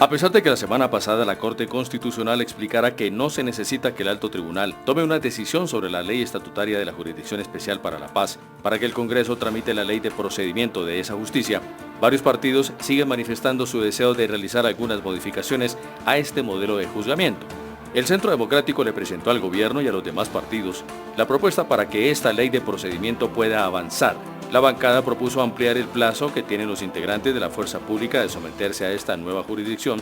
A pesar de que la semana pasada la Corte Constitucional explicara que no se necesita que el Alto Tribunal tome una decisión sobre la ley estatutaria de la Jurisdicción Especial para la Paz para que el Congreso tramite la ley de procedimiento de esa justicia, varios partidos siguen manifestando su deseo de realizar algunas modificaciones a este modelo de juzgamiento. El Centro Democrático le presentó al gobierno y a los demás partidos la propuesta para que esta ley de procedimiento pueda avanzar. La bancada propuso ampliar el plazo que tienen los integrantes de la fuerza pública de someterse a esta nueva jurisdicción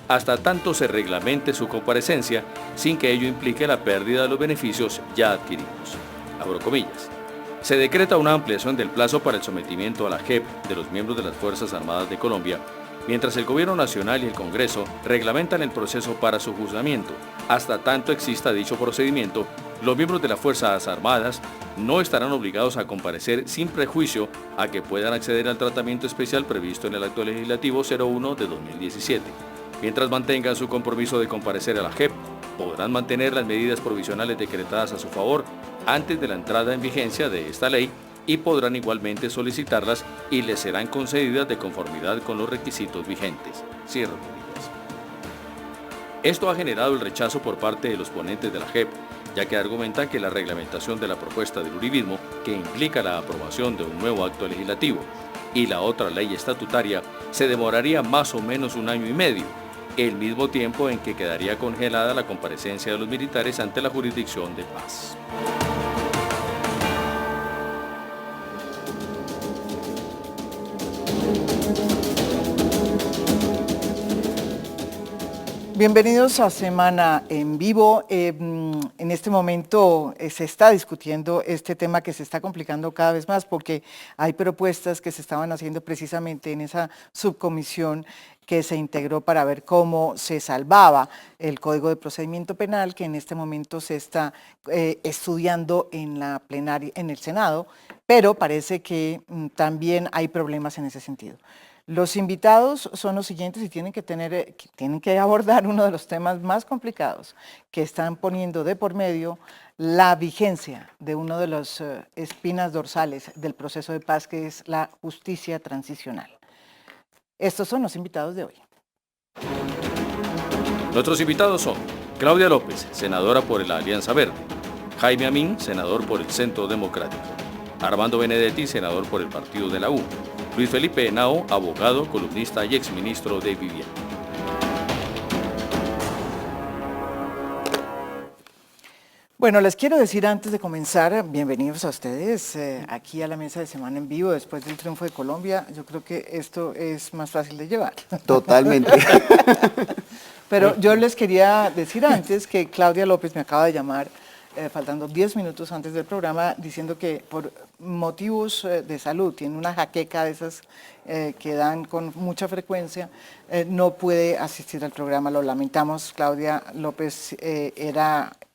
hasta tanto se reglamente su comparecencia sin que ello implique la pérdida de los beneficios ya adquiridos. Abro comillas. Se decreta una ampliación del plazo para el sometimiento a la JEP de los miembros de las Fuerzas Armadas de Colombia, mientras el Gobierno Nacional y el Congreso reglamentan el proceso para su juzgamiento. Hasta tanto exista dicho procedimiento, los miembros de las Fuerzas Armadas no estarán obligados a comparecer sin prejuicio a que puedan acceder al tratamiento especial previsto en el Acto Legislativo 01 de 2017. Mientras mantengan su compromiso de comparecer a la JEP, podrán mantener las medidas provisionales decretadas a su favor antes de la entrada en vigencia de esta ley y podrán igualmente solicitarlas y les serán concedidas de conformidad con los requisitos vigentes. Cierro comillas. Esto ha generado el rechazo por parte de los ponentes de la JEP, ya que argumentan que la reglamentación de la propuesta del uribismo, que implica la aprobación de un nuevo acto legislativo, y la otra ley estatutaria, se demoraría más o menos 1 año y medio, el mismo tiempo en que quedaría congelada la comparecencia de los militares ante la jurisdicción de paz. Bienvenidos a Semana en Vivo. En este momento se está discutiendo este tema que se está complicando cada vez más porque hay propuestas que se estaban haciendo precisamente en esa subcomisión que se integró para ver cómo se salvaba el Código de Procedimiento Penal, que en este momento se está estudiando en la plenaria, en el Senado, pero parece que también hay problemas en ese sentido. Los invitados son los siguientes y tienen que abordar uno de los temas más complicados que están poniendo de por medio la vigencia de uno de las espinas dorsales del proceso de paz, que es la justicia transicional. Estos son los invitados de hoy. Nuestros invitados son Claudia López, senadora por la Alianza Verde; Jaime Amín, senador por el Centro Democrático; Armando Benedetti, senador por el Partido de la U; Luis Felipe Henao, abogado, columnista y exministro de Vivienda. Bueno, les quiero decir antes de comenzar, bienvenidos a ustedes aquí a la mesa de Semana en Vivo después del triunfo de Colombia. Yo creo que esto es más fácil de llevar. Totalmente. Pero yo les quería decir antes que Claudia López me acaba de llamar faltando 10 minutos antes del programa, diciendo que por motivos de salud, tiene una jaqueca de esas que dan con mucha frecuencia, no puede asistir al programa. Lo lamentamos. Claudia López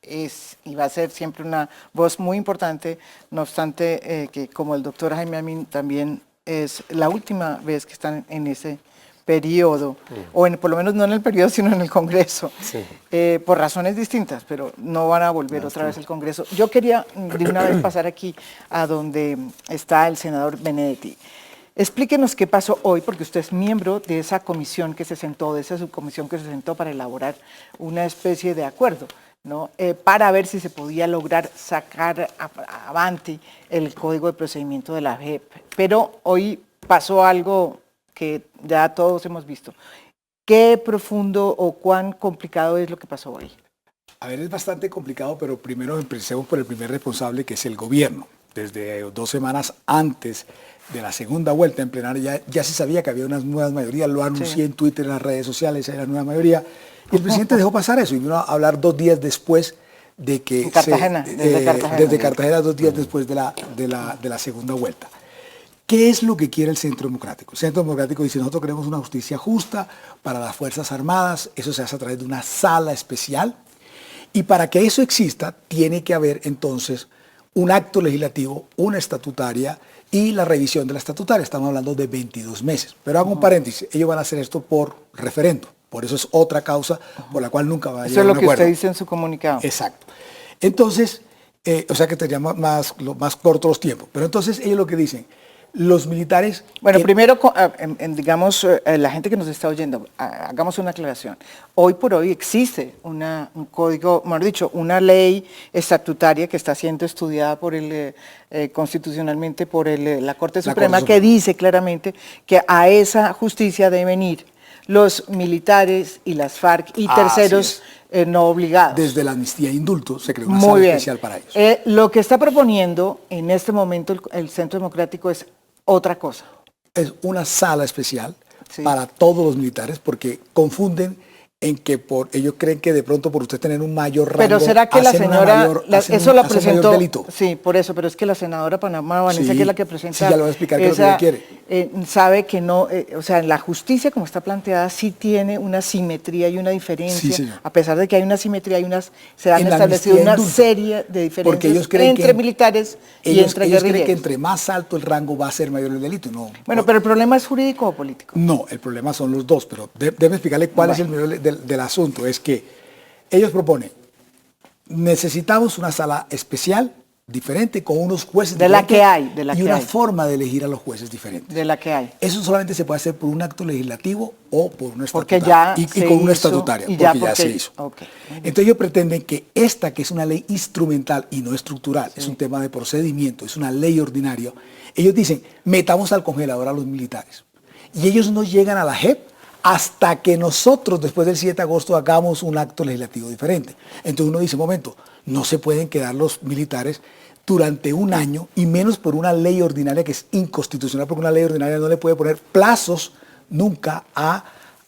y va a ser siempre una voz muy importante, no obstante que como el doctor Jaime Amín también es la última vez que están en ese periodo, o por lo menos no en el periodo, sino en el Congreso, por razones distintas, pero no van a volver otra vez al Congreso. Yo quería de una vez pasar aquí a donde está el senador Benedetti. Explíquenos qué pasó hoy, porque usted es miembro de esa comisión que se sentó, de esa subcomisión que se sentó para elaborar una especie de acuerdo, ¿no? Para ver si se podía lograr sacar avante el Código de Procedimiento de la JEP. Pero hoy pasó algo que ya todos hemos visto. ¿Qué profundo o cuán complicado es lo que pasó hoy? A ver, es bastante complicado, pero primero empecemos por el primer responsable, que es el gobierno. Desde 2 semanas antes de la segunda vuelta en plenaria ya se sabía que había unas nuevas mayorías, lo anuncié en Twitter, en las redes sociales, hay una nueva mayoría, y el presidente dejó pasar eso y vino a hablar 2 días después de que... Desde Cartagena. Desde Cartagena, 2 días después de la segunda vuelta. ¿Qué es lo que quiere el Centro Democrático? El Centro Democrático dice: nosotros queremos una justicia justa para las Fuerzas Armadas, eso se hace a través de una sala especial, y para que eso exista tiene que haber entonces un acto legislativo, una estatutaria y la revisión de la estatutaria. Estamos hablando de 22 meses. Pero hago un paréntesis, ellos van a hacer esto por referendo. Por eso es otra causa por la cual nunca va a Eso llegar es a lo un que acuerdo. usted dice en su comunicado. Exacto. Entonces, o sea que tendría más cortos los tiempos. Pero entonces ellos lo que dicen, los militares... Bueno, primero, digamos, la gente que nos está oyendo, hagamos una aclaración. Hoy por hoy existe un código, mejor dicho, una ley estatutaria que está siendo estudiada por constitucionalmente por la Corte Suprema, que dice claramente que a esa justicia deben ir los militares y las FARC y terceros no obligados. Desde la amnistía e indulto se creó una sala especial para ellos. Lo que está proponiendo en este momento el Centro Democrático es otra cosa. Es una sala especial para todos los militares porque confunden en que ellos creen que de pronto por usted tener un mayor rango... Pero ¿será que la señora, eso la presentó? Delito. Sí, por eso, pero es que la senadora Panamá Vanessa, que es la que presenta... Sí, ya lo voy a explicar qué es lo que ella quiere. Sabe que no, o sea, la justicia como está planteada sí tiene una simetría y una diferencia. Sí, a pesar de que hay una simetría, se han establecido una serie de diferencias ellos creen entre militares y entre guerrilleros. Ellos creen que entre más alto el rango va a ser mayor el delito. No, bueno, pero el problema es jurídico o político. No, el problema son los dos, pero déjeme explicarle cuál es el medio del asunto. Es que ellos proponen, necesitamos una sala especial diferente con unos jueces diferentes y una forma de elegir a los jueces diferentes. De la que hay. Eso solamente se puede hacer por un acto legislativo o por una estatutaria. Y con una estatutaria, porque ya se hizo. Okay. Entonces ellos pretenden que esta, que es una ley instrumental y no estructural, es un tema de procedimiento, es una ley ordinaria, ellos dicen, metamos al congelador a los militares. Y ellos no llegan a la JEP hasta que nosotros, después del 7 de agosto, hagamos un acto legislativo diferente. Entonces uno dice, momento, no se pueden quedar los militares durante un año, y menos por una ley ordinaria que es inconstitucional, porque una ley ordinaria no le puede poner plazos nunca a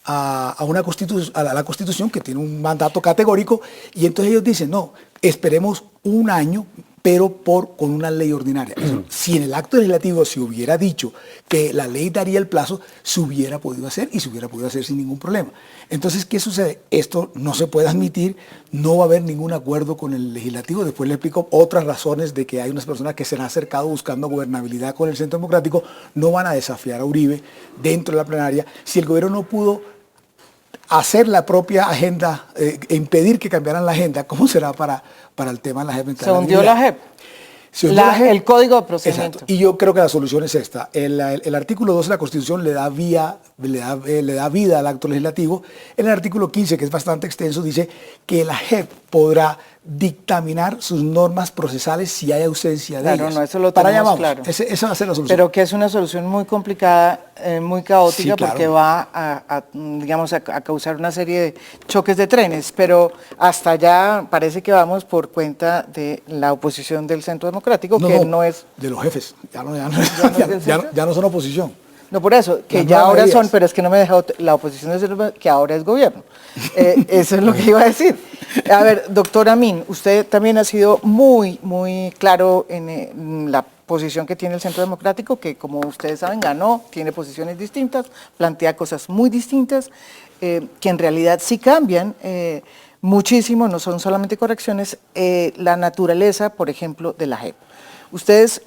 la Constitución, que tiene un mandato categórico, y entonces ellos dicen, no, esperemos un año, pero con una ley ordinaria. Si en el acto legislativo se hubiera dicho que la ley daría el plazo, se hubiera podido hacer y se hubiera podido hacer sin ningún problema. Entonces, ¿qué sucede? Esto no se puede admitir, no va a haber ningún acuerdo con el legislativo. Después le explico otras razones de que hay unas personas que se han acercado buscando gobernabilidad con el Centro Democrático, no van a desafiar a Uribe dentro de la plenaria. Si el gobierno no pudo hacer la propia agenda, impedir que cambiaran la agenda, ¿cómo será para el tema de la JEP? Se hundió la JEP. El código de procedimiento. Exacto. Y yo creo que la solución es esta. El artículo 12 de la Constitución le da vida al acto legislativo. En el artículo 15, que es bastante extenso, dice que la JEP podrá dictaminar sus normas procesales si hay ausencia de ellas. No, eso lo tenemos claro. Esa va a ser la solución. Pero que es una solución muy complicada, muy caótica, porque va digamos, a causar una serie de choques de trenes, pero hasta allá parece que vamos por cuenta de la oposición del Centro Democrático, no es... De los jefes, ya no son oposición. No, por eso, que ya ahora son, pero es que no me deja la oposición de que ahora es gobierno. Eso es lo que iba a decir. A ver, doctor Amin, usted también ha sido muy, muy claro en la posición que tiene el Centro Democrático, que como ustedes saben ganó, tiene posiciones distintas, plantea cosas muy distintas, que en realidad sí cambian muchísimo, no son solamente correcciones, la naturaleza, por ejemplo, de la JEP. Ustedes,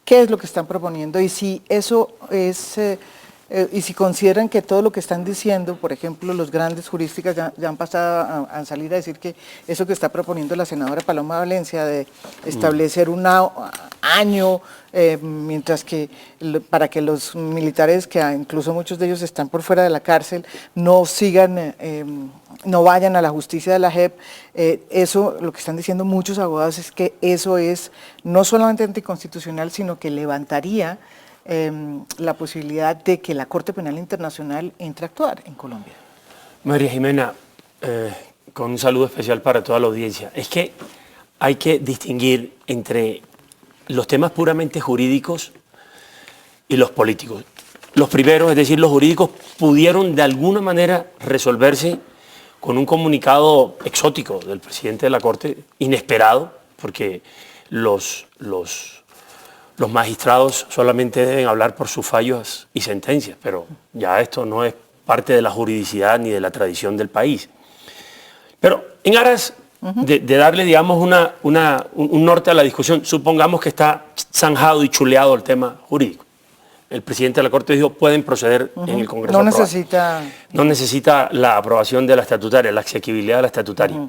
¿qué es lo que están proponiendo? Y si eso es, y si consideran que todo lo que están diciendo, por ejemplo, los grandes jurísticas ya han pasado a salir a decir que eso que está proponiendo la senadora Paloma Valencia de establecer un año, mientras que para que los militares, que incluso muchos de ellos están por fuera de la cárcel, no sigan, no vayan a la justicia de la JEP, eso, lo que están diciendo muchos abogados es que eso es no solamente anticonstitucional, sino que levantaría la posibilidad de que la Corte Penal Internacional entre a actuar en Colombia. María Jimena, con un saludo especial para toda la audiencia. Es que hay que distinguir entre los temas puramente jurídicos y los políticos. Los primeros, es decir, los jurídicos, pudieron de alguna manera resolverse con un comunicado exótico del presidente de la Corte, inesperado, porque los magistrados solamente deben hablar por sus fallos y sentencias, pero ya esto no es parte de la juridicidad ni de la tradición del país. Pero en aras de darle, digamos, un norte a la discusión, supongamos que está zanjado y chuleado el tema jurídico. el presidente de la Corte dijo, pueden proceder en el Congreso. No necesita la aprobación de la estatutaria, la asequibilidad de la estatutaria.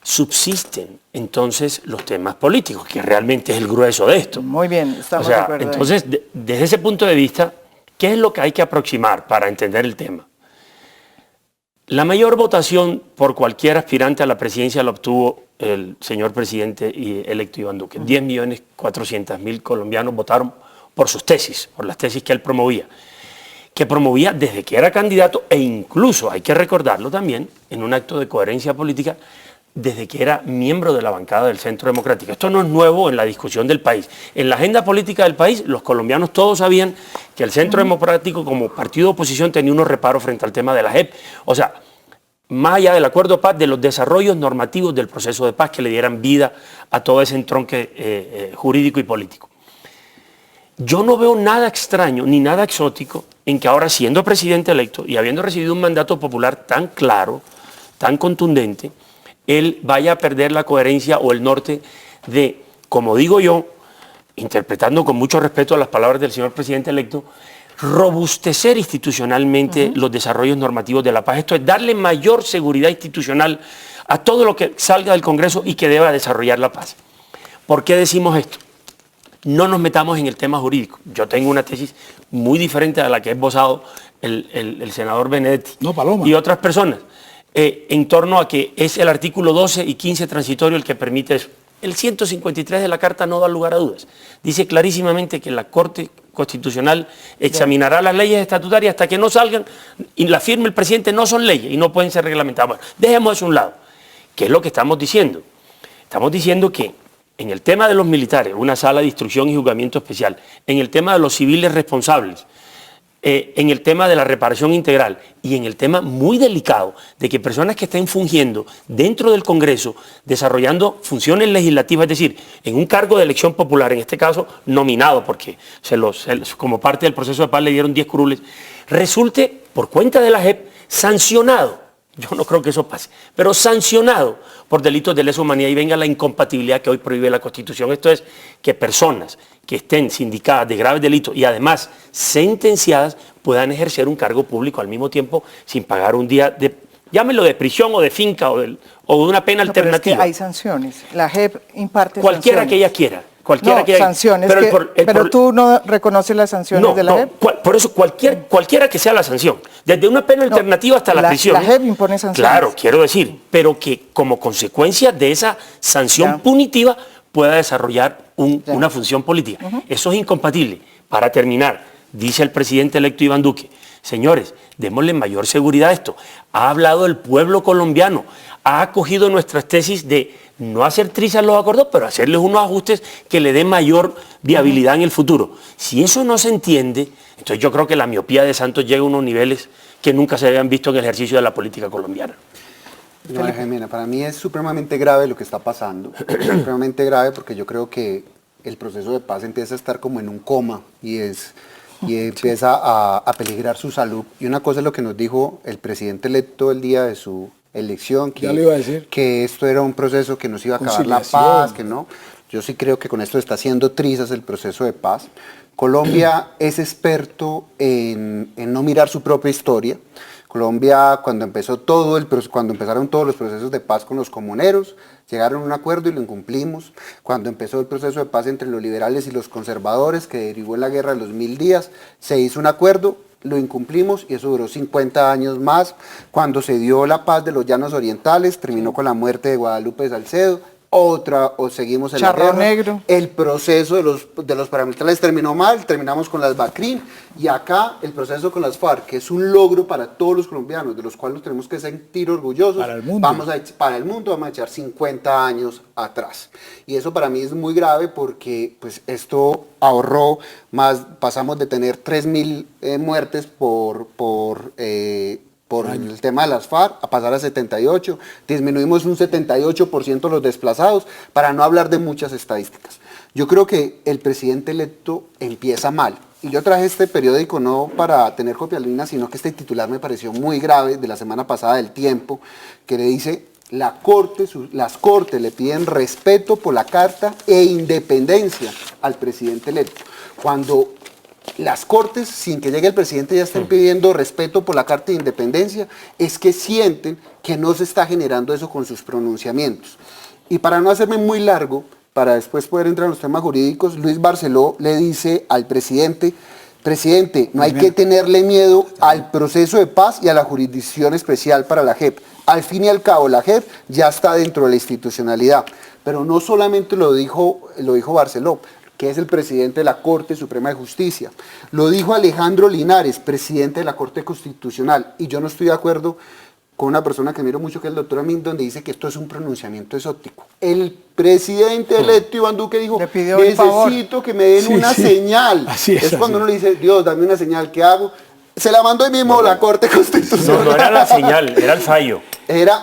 Subsisten entonces los temas políticos, que realmente es el grueso de esto. Muy bien, estamos de acuerdo. Entonces, desde ese punto de vista, ¿qué es lo que hay que aproximar para entender el tema? La mayor votación por cualquier aspirante a la presidencia la obtuvo el señor presidente electo Iván Duque. 10.400.000 colombianos votaron por sus tesis, por las tesis que él promovía, desde que era candidato e incluso, hay que recordarlo también, en un acto de coherencia política, desde que era miembro de la bancada del Centro Democrático. Esto no es nuevo en la discusión del país. En la agenda política del país, los colombianos todos sabían que el Centro Democrático como partido de oposición tenía unos reparos frente al tema de la JEP. O sea, más allá del acuerdo de paz, de los desarrollos normativos del proceso de paz que le dieran vida a todo ese entronque jurídico y político. Yo no veo nada extraño ni nada exótico en que ahora, siendo presidente electo y habiendo recibido un mandato popular tan claro, tan contundente, él vaya a perder la coherencia o el norte de, como digo yo, interpretando con mucho respeto a las palabras del señor presidente electo, robustecer institucionalmente los desarrollos normativos de la paz. Esto es darle mayor seguridad institucional a todo lo que salga del Congreso y que deba desarrollar la paz. ¿Por qué decimos esto? No nos metamos en el tema jurídico. Yo tengo una tesis muy diferente a la que ha esbozado el senador Benedetti y otras personas. En torno a que es el artículo 12 y 15 transitorio el que permite eso. El 153 de la Carta no da lugar a dudas. Dice clarísimamente que la Corte Constitucional examinará las leyes estatutarias hasta que no salgan y la firme el presidente, no son leyes y no pueden ser reglamentadas. Bueno, dejemos eso a un lado. ¿Qué es lo que estamos diciendo? Estamos diciendo que en el tema de los militares, una sala de instrucción y juzgamiento especial, en el tema de los civiles responsables, en el tema de la reparación integral y en el tema muy delicado de que personas que estén fungiendo dentro del Congreso, desarrollando funciones legislativas, es decir, en un cargo de elección popular, en este caso nominado, porque como parte del proceso de paz le dieron 10 curules, resulte por cuenta de la JEP sancionado. Yo no creo que eso pase, pero sancionado por delitos de lesa humanidad y venga la incompatibilidad que hoy prohíbe la Constitución. Esto es que personas que estén sindicadas de graves delitos y además sentenciadas puedan ejercer un cargo público al mismo tiempo sin pagar un día de, llámelo de prisión o de finca o de una pena alternativa. Pero es que hay sanciones. La JEP imparte cualquiera sanciones. que ella quiera. Sanciones. Pero tú no reconoces las sanciones de la JEP. Por eso cualquiera que sea la sanción, desde una pena alternativa hasta la prisión. La JEP impone sanciones. Claro, quiero decir, pero que como consecuencia de esa sanción punitiva pueda desarrollar una función política. Eso es incompatible. Para terminar, dice el presidente electo Iván Duque, señores, démosle mayor seguridad a esto. Ha hablado el pueblo colombiano, ha acogido nuestras tesis de no hacer trizas los acuerdos, pero hacerles unos ajustes que le den mayor viabilidad en el futuro. Si eso no se entiende, entonces yo creo que la miopía de Santos llega a unos niveles que nunca se habían visto en el ejercicio de la política colombiana. No, Jimena, para mí es supremamente grave lo que está pasando, supremamente grave porque yo creo que el proceso de paz empieza a estar como en un coma y empieza a peligrar su salud. Y una cosa es lo que nos dijo el presidente electo el día de su elección, que esto era un proceso que nos iba a acabar la paz, que no. Yo sí creo que con esto está haciendo trizas el proceso de paz. Colombia es experto en no mirar su propia historia. Colombia, cuando empezaron todos los procesos de paz con los comuneros, llegaron a un acuerdo y lo incumplimos. Cuando empezó el proceso de paz entre los liberales y los conservadores, que derivó en la guerra de los 1000 días, se hizo un acuerdo, lo incumplimos y eso duró 50 años más. Cuando se dio la paz de los Llanos Orientales, terminó con la muerte de Guadalupe de Salcedo. Seguimos en Charro la guerra. Negro. El proceso de los paramilitares terminó mal, terminamos con las BACRIM y acá el proceso con las FARC, que es un logro para todos los colombianos, de los cuales nos tenemos que sentir orgullosos. Para el mundo. Vamos a echar 50 años atrás. Y eso para mí es muy grave porque pues, esto ahorró pasamos de tener 3.000 muertes por el tema de las FARC, a pasar a 78, disminuimos un 78% los desplazados, para no hablar de muchas estadísticas. Yo creo que el presidente electo empieza mal, y yo traje este periódico no para tener copia lina, sino que este titular me pareció muy grave, de la semana pasada del Tiempo, que le dice, las cortes le piden respeto por la Carta e independencia al presidente electo. Cuando las Cortes, sin que llegue el presidente, ya estén pidiendo respeto por la Carta de Independencia, es que sienten que no se está generando eso con sus pronunciamientos. Y para no hacerme muy largo, para después poder entrar en los temas jurídicos, Luis Barceló le dice al presidente, presidente, no hay que tenerle miedo al proceso de paz y a la jurisdicción especial para la JEP. Al fin y al cabo, la JEP ya está dentro de la institucionalidad. Pero no solamente lo dijo Barceló, que es el presidente de la Corte Suprema de Justicia. Lo dijo Alejandro Linares, presidente de la Corte Constitucional. Y yo no estoy de acuerdo con una persona que miro mucho, que es el doctor Amin, donde dice que esto es un pronunciamiento exótico. El presidente electo Iván Duque dijo, necesito que me den una señal. Así es cuando uno le dice, Dios, dame una señal, ¿qué hago? Se la mandó hoy mismo la Corte Constitucional. No era la señal, era el fallo.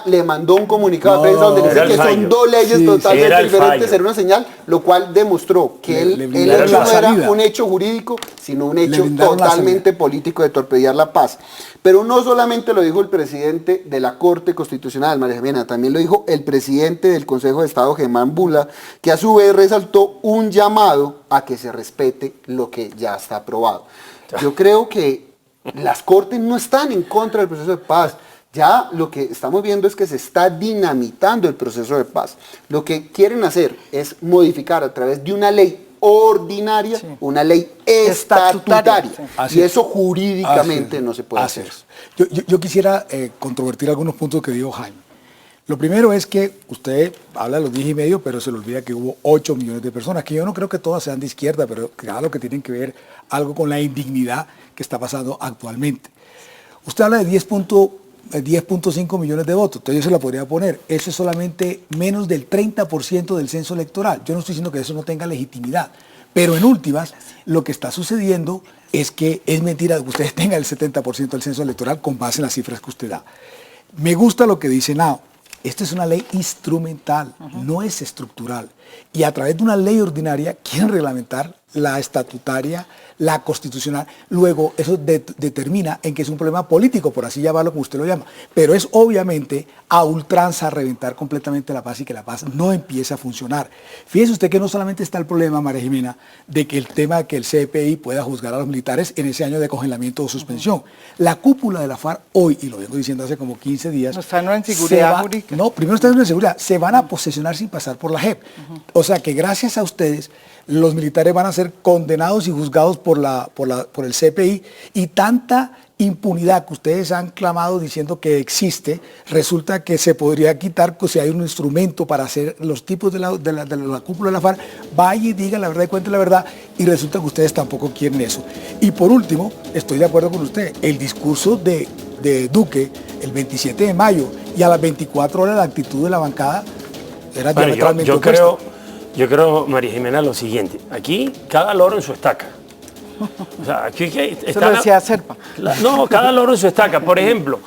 Le mandó un comunicado de prensa donde le dice que son dos leyes totalmente diferentes, era una señal, lo cual demostró que el hecho no era un hecho jurídico, sino un hecho totalmente político de torpedear la paz. Pero no solamente lo dijo el presidente de la Corte Constitucional, María Jimena, también lo dijo el presidente del Consejo de Estado, Germán Bula, que a su vez resaltó un llamado a que se respete lo que ya está aprobado. Yo creo que las Cortes no están en contra del proceso de paz. Ya lo que estamos viendo es que se está dinamitando el proceso de paz. Lo que quieren hacer es modificar a través de una ley ordinaria, una ley estatutaria. Y eso jurídicamente no se puede hacer. Yo quisiera controvertir algunos puntos que dijo Jaime. Lo primero es que usted habla de los 10,5, pero se le olvida que hubo 8 millones de personas, que yo no creo que todas sean de izquierda, pero claro que tienen que ver algo con la indignidad que está pasando actualmente. Usted habla de 10.5 millones de votos, entonces yo se la podría poner. Eso es solamente menos del 30% del censo electoral. Yo no estoy diciendo que eso no tenga legitimidad, pero en últimas, lo que está sucediendo es que es mentira que ustedes tengan el 70% del censo electoral con base en las cifras que usted da. Me gusta lo que dice Nao. Esta es una ley instrumental, no es estructural. Y a través de una ley ordinaria quieren reglamentar la estatutaria, la constitucional. Luego eso determina en que es un problema político, por así llamarlo como usted lo llama. Pero es obviamente a ultranza reventar completamente la paz y que la paz no empiece a funcionar. Fíjese usted que no solamente está el problema, María Jimena, de que el tema de que el CPI pueda juzgar a los militares en ese año de congelamiento o suspensión. La cúpula de la FARC hoy, y lo vengo diciendo hace como 15 días... No están en seguridad jurídica. No, primero están en seguridad. Se van a posesionar sin pasar por la JEP. O sea que gracias a ustedes, los militares van a ser condenados y juzgados por el CPI, y tanta impunidad que ustedes han clamado diciendo que existe, resulta que se podría quitar si hay un instrumento para hacer los tipos de la cúpula de la FARC. Vaya y diga la verdad y cuente la verdad, y resulta que ustedes tampoco quieren eso. Y por último, estoy de acuerdo con usted, el discurso de Duque el 27 de mayo y a las 24 horas la actitud de la bancada era diametralmente opuesta. Yo creo, María Jimena, lo siguiente. Aquí cada loro en su estaca. O sea, aquí eso lo decía Serpa. No, cada loro en su estaca. Por ejemplo,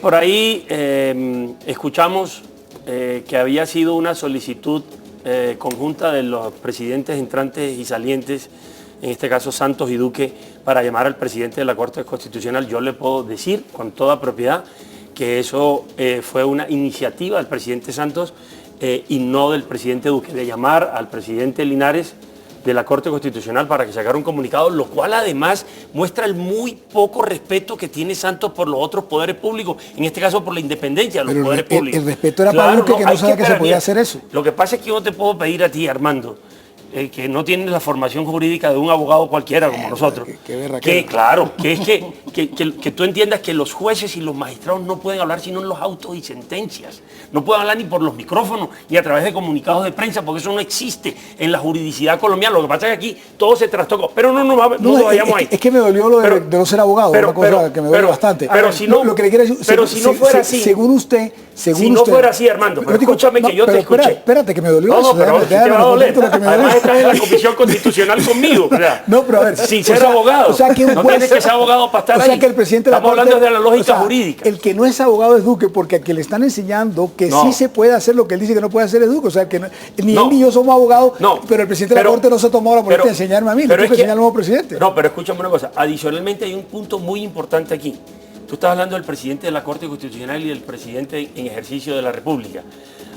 por ahí escuchamos que había sido una solicitud conjunta de los presidentes entrantes y salientes, en este caso Santos y Duque, para llamar al presidente de la Corte Constitucional. Yo le puedo decir con toda propiedad que eso fue una iniciativa del presidente Santos y no del presidente Duque, de llamar al presidente Linares de la Corte Constitucional para que sacara un comunicado, lo cual además muestra el muy poco respeto que tiene Santos por los otros poderes públicos, en este caso por la independencia de los poderes públicos. El respeto era para Duque, que no sabía que se podía hacer eso. Lo que pasa es que yo no te puedo pedir a ti, Armando, que no tienes la formación jurídica de un abogado cualquiera como nosotros, que tú entiendas que los jueces y los magistrados no pueden hablar sino en los autos y sentencias, no pueden hablar ni por los micrófonos ni a través de comunicados de prensa, porque eso no existe en la juridicidad colombiana. Lo que pasa es que aquí todo se trastocó, pero no vayamos ahí. Es que me dolió lo de no ser abogado, una cosa que me duele bastante. Pero si no, lo que le quiero decir, pero si no fuera así, según usted, no fuera así, Armando, pero escúchame que yo te escuché. Espérate, que me dolió. No, pero te va a doler. Además estás en la Comisión Constitucional conmigo. No, pero a ver. Sin ser abogado. O sea, que no tienes que ser abogado para estar ahí. O sea, que el presidente de la Estamos hablando de la lógica jurídica. El que no es abogado es Duque, porque a quien le están enseñando que sí se puede hacer lo que él dice que no puede hacer es Duque. O sea, que ni él ni yo somos abogados, pero el presidente de la Corte no se ha tomado la molestia de enseñarme a mí. Le tengo que enseñar al nuevo presidente. No, pero escúchame una cosa. Adicionalmente hay un punto muy importante aquí. Tú estás hablando del presidente de la Corte Constitucional y del presidente en ejercicio de la República.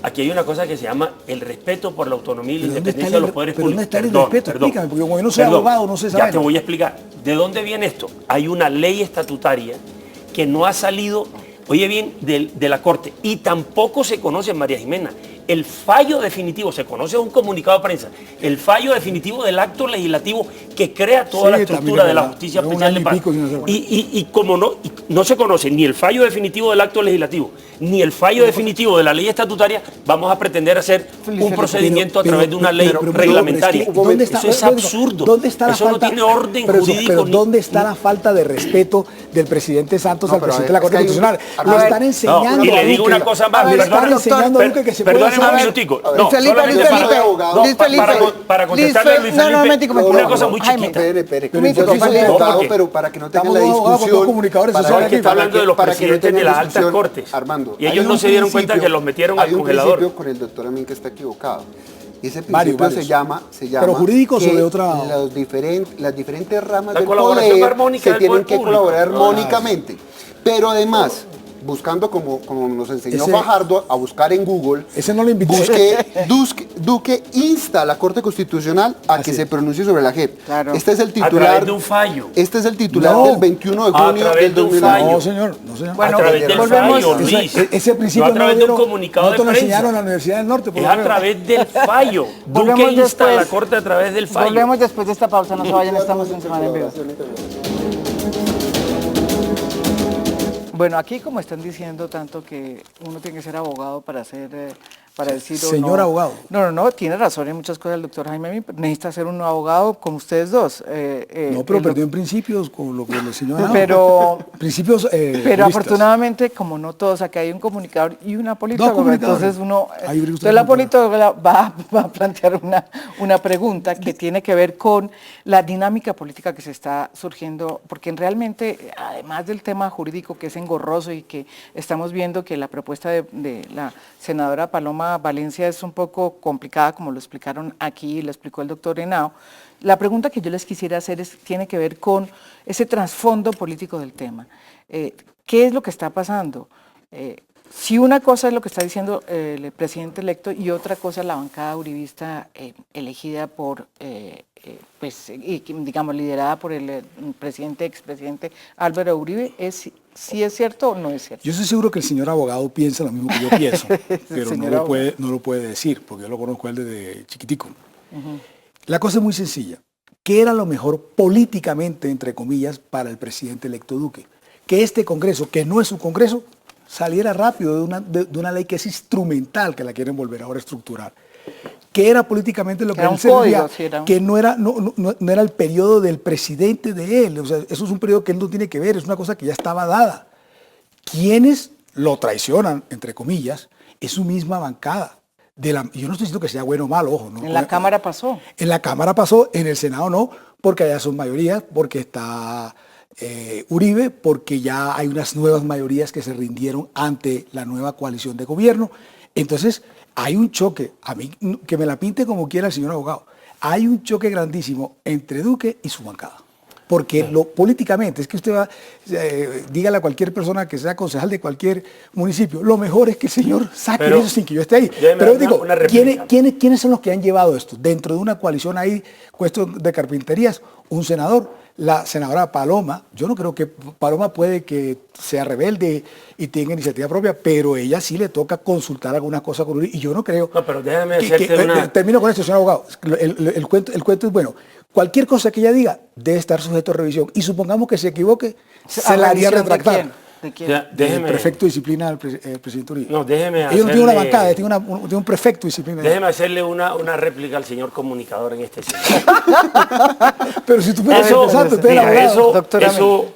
Aquí hay una cosa que se llama el respeto por la autonomía y la ¿Pero dónde está independencia de los poderes pero dónde públicos. está el respeto? Explícame, porque como yo no soy abogado, no sé esa Ya vaina. te voy a explicar. ¿De dónde viene esto? Hay una ley estatutaria que no ha salido, oye bien, de la Corte, y tampoco se conoce, María Jimena, el fallo definitivo, se conoce un comunicado de prensa, el fallo definitivo del acto legislativo que crea toda la estructura de la justicia especial de paz. Y como no se conoce ni el fallo definitivo del acto legislativo, ni el fallo definitivo de la ley estatutaria, vamos a pretender hacer un procedimiento a través de una ley reglamentaria. Eso es absurdo. ¿Dónde está la eso falta, no tiene orden pero, jurídico. Pero ¿dónde está la falta de respeto del presidente Santos al presidente de la Corte Constitucional? Le están enseñando y le digo una cosa más, le están enseñando a Duque que se puede perdóneme un hacer. minutico. Luis Felipe, para contestarle a Luis Felipe, una cosa muy chiquita. Pero para que no tengan la discusión, que está hablando de los presidentes de las altas cortes. Armando, y ellos no se dieron cuenta que los metieron al congelador. Hay un principio con el doctor Amin que está equivocado. Y ese principio se llama ¿pero jurídicos o de otra? Las diferentes ramas La del colaboración poder armónica se del tienen poder que público. colaborar armónicamente. Pero además, buscando como nos enseñó Fajardo a buscar en Google, ese no lo invité. Duque insta a la Corte Constitucional a que se pronuncie sobre la JEP. Claro. Este es el A titular. través de un fallo. Este es el titular No. del 21 de A junio través del de un 2009. fallo. No, señor. No, señor. Bueno, a través del volvemos- fallo, Luis. Ese principio no a través de un dieron- comunicado de no te lo prensa. enseñaron en la Universidad del Norte. por Es lo a menos. través del fallo. Volvemos Duque insta a la después. Corte a través del fallo. Volvemos después de esta pausa, no se vayan, estamos en Semana en Vivo. Bueno, aquí como están diciendo tanto que uno tiene que ser abogado para hacer, para decir o Señor no. abogado. No, tiene razón en muchas cosas el doctor Jaime Amin, pero necesita ser un abogado como ustedes dos. No, pero perdió en principios con lo que le enseñó. Pero- principios Pero juristas. afortunadamente, como no todos, acá hay un comunicador y una politóloga, comunicadores. entonces uno, Hay juristas entonces la comunicadores. politóloga va a plantear una pregunta que tiene que ver con la dinámica política que se está surgiendo, porque realmente, además del tema jurídico que es engorroso y que estamos viendo que la propuesta de la senadora Paloma Valencia es un poco complicada, como lo explicaron aquí, lo explicó el doctor Henao. La pregunta que yo les quisiera hacer tiene que ver con ese trasfondo político del tema. ¿Qué es lo que está pasando? Si una cosa es lo que está diciendo el presidente electo y otra cosa la bancada uribista elegida por, digamos, liderada por el expresidente Álvaro Uribe, ¿si es cierto o no es cierto? Yo estoy seguro que el señor abogado piensa lo mismo que yo pienso, pero señor no lo puede decir, porque yo lo conozco a él desde chiquitico. La cosa es muy sencilla. ¿Qué era lo mejor políticamente, entre comillas, para el presidente electo Duque? Que este Congreso, que no es su Congreso, saliera rápido de una ley que es instrumental, que la quieren volver ahora a estructurar. Que era políticamente lo que Era él un servía, código, sí, era. que no era el periodo del presidente de él. O sea, eso es un periodo que él no tiene que ver, es una cosa que ya estaba dada. Quienes lo traicionan, entre comillas, es su misma bancada. Yo no estoy diciendo que sea bueno o malo, ojo. ¿no? En la Cámara pasó. En la Cámara pasó, en el Senado no, porque allá son mayorías, porque está Uribe, porque ya hay unas nuevas mayorías que se rindieron ante la nueva coalición de gobierno. Entonces, hay un choque, a mí que me la pinte como quiera el señor abogado, hay un choque grandísimo entre Duque y su bancada. Porque políticamente, es que usted va, dígale a cualquier persona que sea concejal de cualquier municipio, lo mejor es que el señor saque eso sin que yo esté ahí. Pero digo, ¿quiénes son los que han llevado esto? Dentro de una coalición ahí, cuestión de carpinterías, un senador, la senadora Paloma, yo no creo que Paloma puede que sea rebelde y tenga iniciativa propia, pero ella sí le toca consultar algunas cosas con Uribe, y yo no creo... No, pero déjame hacerte una... Termino con esto, señor abogado. El cuento es bueno. Cualquier cosa que ella diga debe estar sujeto a revisión. Y supongamos que se equivoque, se la haría retractar. ¿De quién? El prefecto de disciplina del presidente Uribe. No, déjeme Ellos no tienen una hacerle- bancada, tienen un prefecto de disciplina. Déjeme hacerle una réplica al señor comunicador en este sentido. Pero si tú puedes Eso, empezar, usted es el mira, abogado. Doctora eso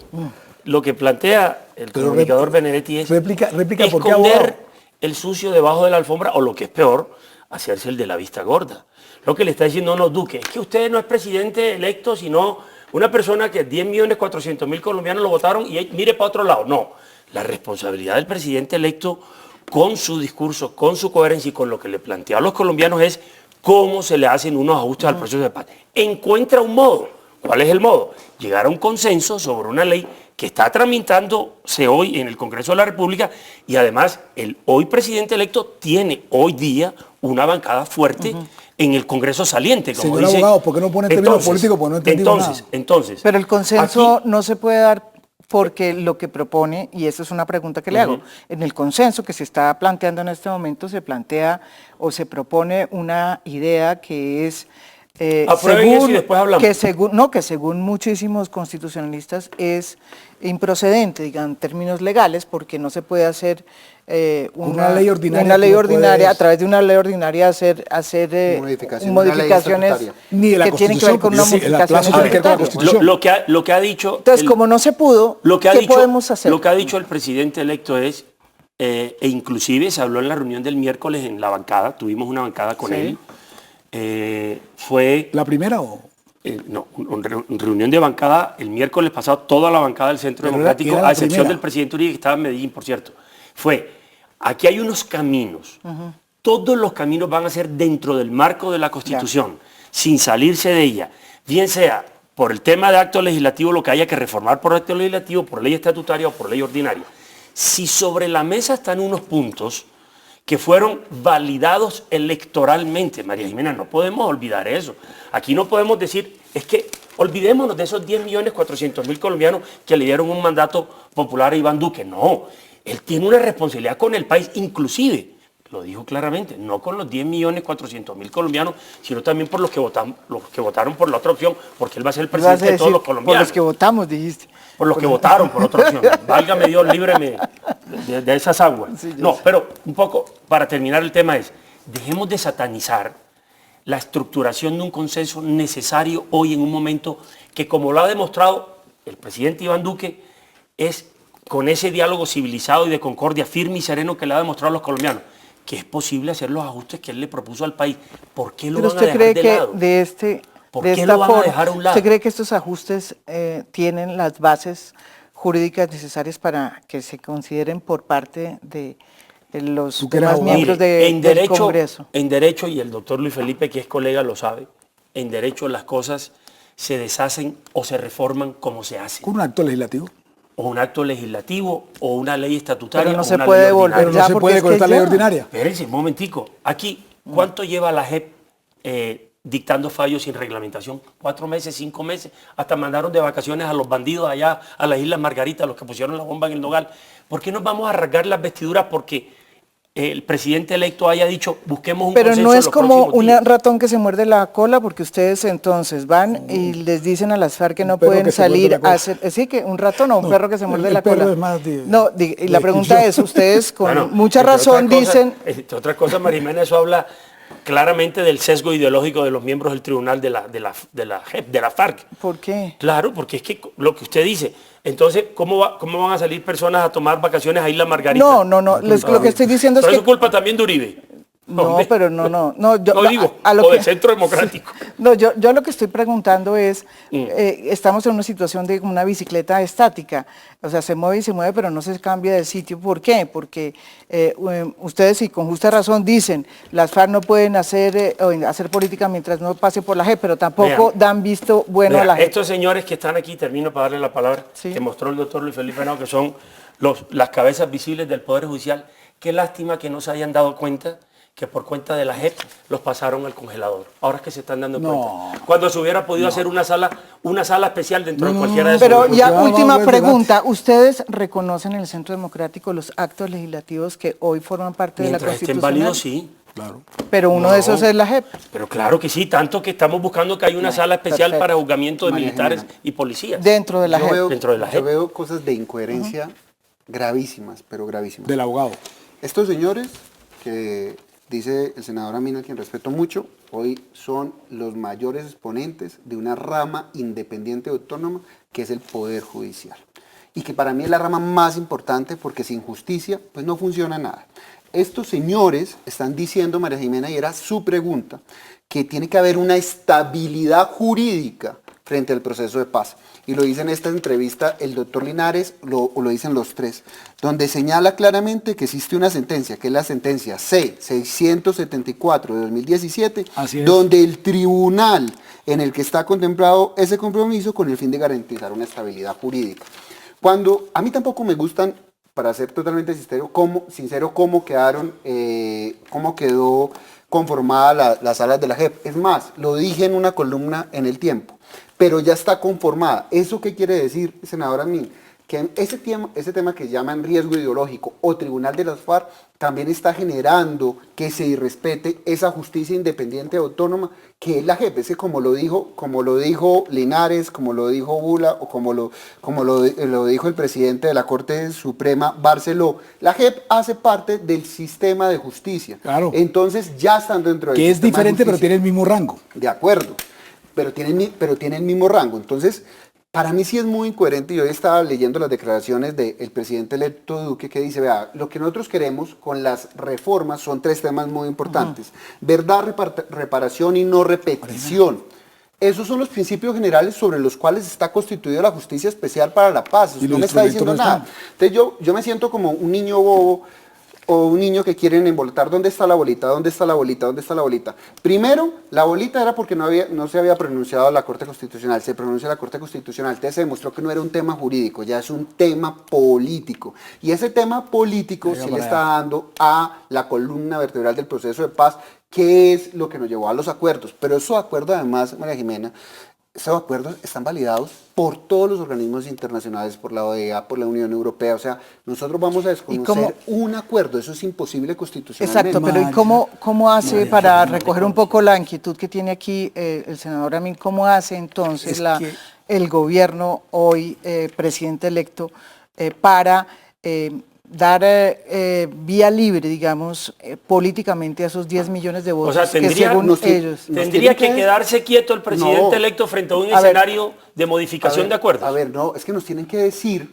lo que plantea el Pero comunicador Benedetti es réplica, ¿por qué esconder abogado? el sucio debajo de la alfombra, o lo que es peor, hacerse el de la vista gorda. Lo que le está diciendo no Duque, es que usted no es presidente electo, sino una persona que 10.400.000 colombianos lo votaron y mire para otro lado. No, la responsabilidad del presidente electo con su discurso, con su coherencia y con lo que le plantea a los colombianos es cómo se le hacen unos ajustes al proceso de paz. Encuentra un modo, ¿Cuál es el modo? Llegar a un consenso sobre una ley que está tramitándose hoy en el Congreso de la República y además el hoy presidente electo tiene hoy día una bancada fuerte en el Congreso saliente. Como Señor dice. abogado, ¿por qué no pone términos políticos? Porque no entendí nada. Entonces, Pero el consenso aquí, no se puede dar porque lo que propone, y esa es una pregunta que le hago, en el consenso que se está planteando en este momento se plantea o se propone una idea que es aprueben eso y después hablamos. que según muchísimos constitucionalistas es improcedente, digan, en términos legales, porque no se puede hacer una ley ordinaria, una ley tú no ordinaria, puedes- a través de una ley ordinaria hacer modificaciones Ni de la que tienen que ver con una Constitución, porque el modificación plazo tiene que ver con la estatutaria. Constitución. lo que ha dicho... Entonces, como no se pudo, ¿qué podemos hacer? Lo que ha dicho el presidente electo es, e inclusive se habló en la reunión del miércoles en la bancada, tuvimos una bancada con Sí. él, fue... ¿La primera o...? no, reunión de bancada el miércoles pasado, toda la bancada del Centro Pero Democrático, era la a excepción primera. del presidente Uribe, que estaba en Medellín, por cierto. Fue, aquí hay unos caminos, todos los caminos van a ser dentro del marco de la Constitución, sin salirse de ella, bien sea por el tema de acto legislativo, lo que haya que reformar por acto legislativo, por ley estatutaria o por ley ordinaria. Si sobre la mesa están unos puntos que fueron validados electoralmente, María Jimena, no podemos olvidar eso. Aquí no podemos decir, es que olvidémonos de esos 10.400.000 colombianos que le dieron un mandato popular a Iván Duque. No, él tiene una responsabilidad con el país, inclusive, lo dijo claramente, no con los 10.400.000 colombianos, sino también por los que votaron por la otra opción, porque él va a ser el presidente de todos los colombianos. Por los que votamos, dijiste. Por los que votaron por otra opción. Válgame Dios, líbreme de esas aguas. Sí, no, pero un poco para terminar el tema es, dejemos de satanizar la estructuración de un consenso necesario hoy en un momento que, como lo ha demostrado el presidente Iván Duque, es con ese diálogo civilizado y de concordia firme y sereno que le ha demostrado a los colombianos, que es posible hacer los ajustes que él le propuso al país. ¿Por qué lo Pero van a usted dejar cree de que lado? ¿Por de qué esta lo van a forma, dejar a un lado? ¿usted cree que estos ajustes tienen las bases jurídicas necesarias para que se consideren por parte de los Tú que eres demás abogado. miembros Mire, del Congreso? en derecho, y el doctor Luis Felipe, que es colega, lo sabe, en derecho las cosas se deshacen o se reforman como se hacen. ¿Con un acto legislativo? O un acto legislativo, o una ley estatutaria, Pero no o se una puede ley volver ordinaria. Pero no se porque puede es con que esta ley ya. ordinaria. Espérense un momentico. Aquí, ¿cuánto lleva la JEP dictando fallos sin reglamentación? 4 meses, 5 meses. Hasta mandaron de vacaciones a los bandidos allá a las Islas Margaritas, los que pusieron la bomba en el Nogal. ¿Por qué nos vamos a rasgar las vestiduras porque el presidente electo haya dicho busquemos un Pero consenso no en es los como próximos un días? ratón que se muerde la cola, porque ustedes entonces van y les dicen a las FARC que no perro pueden que se muerde salir la cola. a hacer... Sí, que un ratón o un perro que se muerde el la perro cola. es más No, y la pregunta es, ustedes con Bueno, mucha entre razón otras cosas- dicen... entre otras cosas, Marimena, eso habla claramente del sesgo ideológico de los miembros del tribunal de la JEP, de la FARC. ¿Por qué? Claro, porque es que lo que usted dice, entonces, ¿cómo van a salir personas a tomar vacaciones a Isla Margarita? No, lo que estoy diciendo es Pero que... eso es culpa también de Uribe. No, Hombre. pero no, yo, No digo, a lo o que- del Centro Democrático. No, yo lo que estoy preguntando es, estamos en una situación de una bicicleta estática, o sea, se mueve y se mueve, pero no se cambia de sitio. ¿Por qué? Porque ustedes, y con justa razón, dicen, las FARC no pueden hacer política mientras no pase por la JEP, pero tampoco Vean. dan visto bueno Vea, a la JEP. estos señores que están aquí, termino para darle la palabra, Sí. que mostró el doctor Luis Felipe Henao, que son las cabezas visibles del Poder Judicial. Qué lástima que no se hayan dado cuenta que por cuenta de la JEP los pasaron al congelador. Ahora es que se están dando cuenta. Cuando se hubiera podido hacer una sala especial dentro de cualquiera de esos Pero grupos. ya, vamos a última ver pregunta, ¿ustedes reconocen en el Centro Democrático los actos legislativos que hoy forman parte de la Mientras estén Constitucional? válidos, sí. Claro. Pero uno de esos es la JEP. Pero claro que sí, tanto que estamos buscando que haya una sala especial perfecto. para juzgamiento de María militares Jimena. y policías. Dentro de la Yo JEP. veo, Dentro de la yo JEP. veo cosas de incoherencia gravísimas, pero gravísimas. Del abogado. Estos señores, que dice el senador Amina, a quien respeto mucho, hoy son los mayores exponentes de una rama independiente y autónoma que es el Poder Judicial. Y que para mí es la rama más importante porque sin justicia pues no funciona nada. Estos señores están diciendo, María Jimena, y era su pregunta, que tiene que haber una estabilidad jurídica frente al proceso de paz. Y lo dice en esta entrevista el doctor Linares, lo dicen los tres, donde señala claramente que existe una sentencia, que es la sentencia C-674 de 2017, donde el tribunal en el que está contemplado ese compromiso con el fin de garantizar una estabilidad jurídica. Cuando a mí tampoco me gustan, para ser totalmente sincero, cómo quedó conformada las salas de la JEP. Es más, lo dije en una columna en El Tiempo, pero ya está conformada. ¿Eso qué quiere decir, senadora Min? Que ese tema que llaman riesgo ideológico o tribunal de las FARC también está generando que se irrespete esa justicia independiente autónoma que es la JEP. Ese como lo dijo Linares, como lo dijo Bula o como lo dijo el presidente de la Corte Suprema, Barceló. La JEP hace parte del sistema de justicia. Claro. Entonces ya están dentro del que sistema es diferente, de pero tiene el mismo rango. De acuerdo, pero tiene el mismo rango. Entonces, para mí sí es muy incoherente. Yo estaba leyendo las declaraciones del presidente electo Duque que dice, vea, lo que nosotros queremos con las reformas son tres temas muy importantes. Verdad, reparación y no repetición. Esos son los principios generales sobre los cuales está constituida la Justicia Especial para la Paz. Eso no me está diciendo nada. Entonces yo me siento como un niño bobo o un niño que quieren embolotar. ¿Dónde está la bolita? ¿Dónde está la bolita? ¿Dónde está la bolita? Primero, la bolita era porque no se había pronunciado la Corte Constitucional. Se pronunció la Corte Constitucional. Entonces se demostró que no era un tema jurídico, ya es un tema político. Y ese tema político se le está dando a la columna vertebral del proceso de paz, que es lo que nos llevó a los acuerdos. Pero esos acuerdos, además, María Jimena, esos acuerdos están validados por todos los organismos internacionales, por la OEA, por la Unión Europea. O sea, nosotros vamos a desconocer un acuerdo, eso es imposible constitucionalmente. Exacto, pero ¿y cómo hace, para recoger un poco la inquietud que tiene aquí el senador Amin, cómo hace entonces el gobierno hoy, presidente electo, para dar vía libre, digamos, políticamente a esos 10 millones de votos? O sea, tendría que quedarse quieto el presidente electo frente a un escenario de modificación de acuerdos. A ver, no, es que nos tienen que decir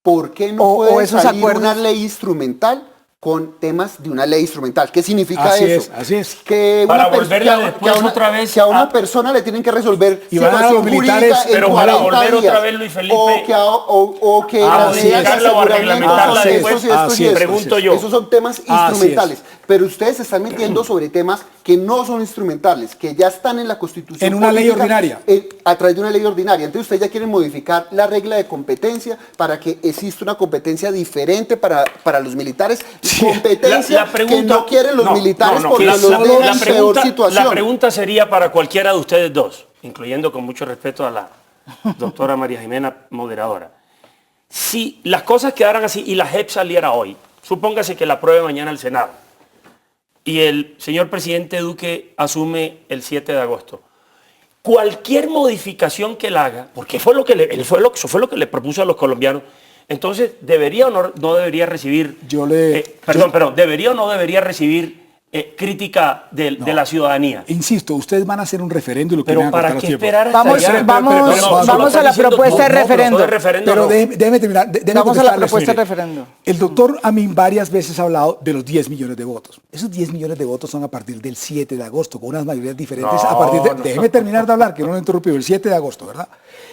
por qué no puede salir una ley instrumental con temas de una ley instrumental. ¿Qué significa eso? Así es. Que para volverla después otra vez que a una persona le tienen que resolver y van a los militares, pero para volver otra vez, Luis Felipe, o que la modificarla o reglamentarla después. Pregunto yo. Esos son temas instrumentales. Pero ustedes se están metiendo sobre temas que no son instrumentales, que ya están en la Constitución. En una ley ordinaria. A través de una ley ordinaria. Entonces ustedes ya quieren modificar la regla de competencia para que exista una competencia diferente para los militares. Competencia que no quieren los militares porque los dejan en peor situación. La pregunta sería para cualquiera de ustedes dos, incluyendo con mucho respeto a la doctora María Jimena, moderadora. Si las cosas quedaran así y la JEP saliera hoy, supóngase que la apruebe mañana el Senado, y el señor presidente Duque asume el 7 de agosto. Cualquier modificación que él haga, porque eso fue lo que le propuso a los colombianos, entonces ¿debería o no debería recibir, debería o no debería recibir crítica de la ciudadanía? Insisto, ustedes van a hacer un referéndum. Pero ¿para qué esperar hasta Vamos a la propuesta de referendo. Pero déjeme terminar. Vamos a la propuesta de referendo. El doctor Amin varias veces ha hablado de los 10 millones de votos. Esos 10 millones de votos son a partir del 7 de agosto, con unas mayorías diferentes Déjeme terminar de hablar, que no lo he interrumpido, el 7 de agosto, ¿verdad?